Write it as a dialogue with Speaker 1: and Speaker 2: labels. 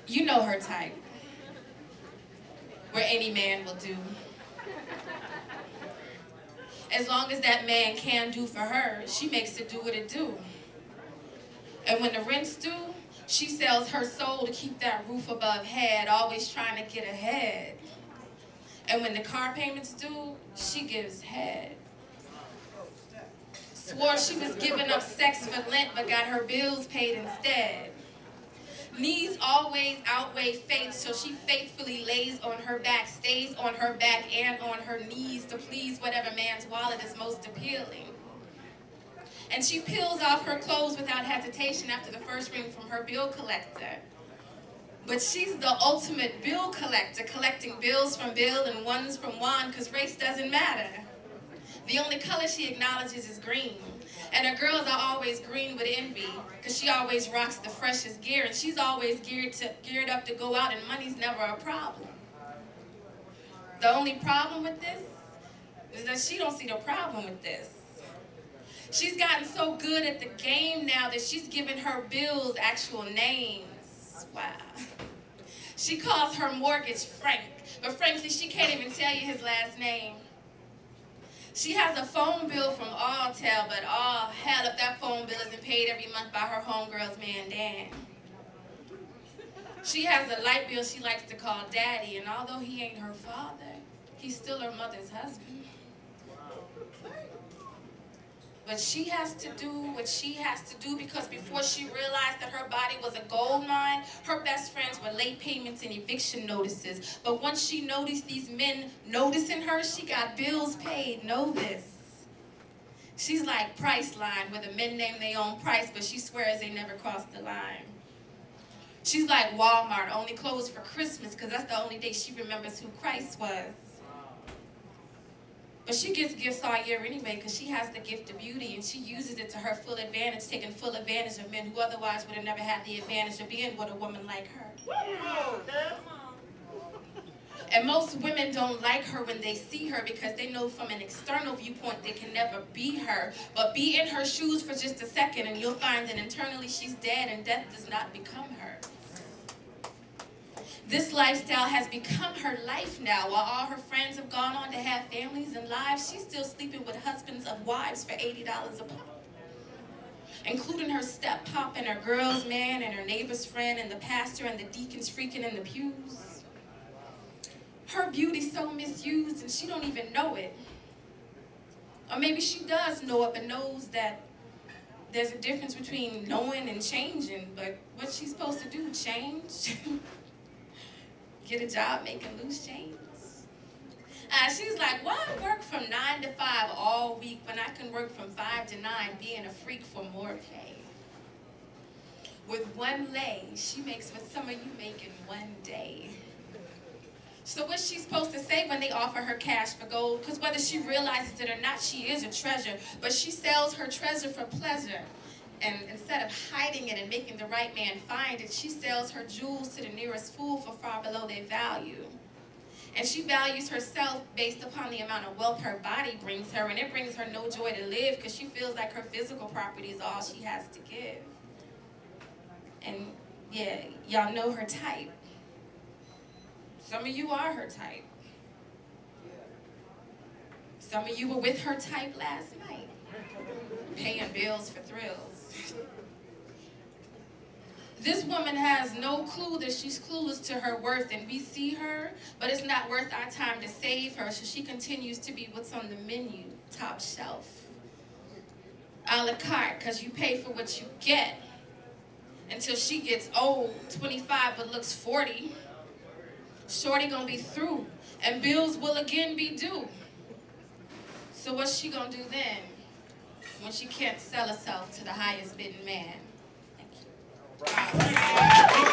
Speaker 1: You know her type. Where any man will do. As long as that man can do for her, she makes it do what it do. And when the rent's due, she sells her soul to keep that roof above head, always trying to get ahead. And when the car payment's due, she gives head. Swore she was giving up sex for Lent, but got her bills paid instead. Needs always outweigh faith, so she faithfully lays on her back, stays on her back and on her knees to please whatever man's wallet is most appealing. And she peels off her clothes without hesitation after the first ring from her bill collector. But she's the ultimate bill collector, collecting bills from Bill and ones from Juan, because race doesn't matter. The only color she acknowledges is green. And her girls are always green with envy, because she always rocks the freshest gear, and she's always geared up to go out, and money's never a problem. The only problem with this is that she don't see the problem with this. She's gotten so good at the game now that she's given her bills actual names. Wow. She calls her mortgage Frank, but frankly, she can't even tell you his last name. She has a phone bill from Alltel, but oh hell if that phone bill isn't paid every month by her homegirl's man, Dan. She has a light bill she likes to call Daddy, and although he ain't her father, he's still her mother's husband. But she has to do what she has to do, because before she realized that her body was a gold mine, her best friends were late payments and eviction notices. But once she noticed these men noticing her, she got bills paid. Know this. She's like Priceline, where the men name their own price, but she swears they never crossed the line. She's like Walmart, only closed for Christmas, because that's the only day she remembers who Christ was. But she gets gifts all year anyway, because she has the gift of beauty, and she uses it to her full advantage, taking full advantage of men who otherwise would have never had the advantage of being with a woman like her. And most women don't like her when they see her, because they know from an external viewpoint they can never be her. But be in her shoes for just a second, and you'll find that internally she's dead, and death does not become her. This lifestyle has become her life now. While all her friends have gone on to have families and lives, she's still sleeping with husbands of wives for $80 a pop, including her step-pop and her girl's man and her neighbor's friend and the pastor and the deacons freaking in the pews. Her beauty's so misused and she don't even know it. Or maybe she does know it, but knows that there's a difference between knowing and changing. But what's she supposed to do, change? Get a job making loose change? She's like, why work from 9 to 5 all week when I can work from 5 to 9 being a freak for more pay? With one lay, she makes what some of you make in one day. So what's she supposed to say when they offer her cash for gold? Because whether she realizes it or not, she is a treasure. But she sells her treasure for pleasure. And instead of hiding it and making the right man find it, she sells her jewels to the nearest fool for far below their value. And she values herself based upon the amount of wealth her body brings her, and it brings her no joy to live because she feels like her physical property is all she has to give. And yeah, y'all know her type. Some of you are her type. Some of you were with her type last night, paying bills for thrills. This woman has no clue that she's clueless to her worth, and we see her, but it's not worth our time to save her, so she continues to be what's on the menu, top shelf. A la carte, because you pay for what you get, until she gets old, 25 but looks 40. Shorty gonna be through, and bills will again be due. So what's she gonna do then, when she can't sell herself to the highest bidding man? Thank you.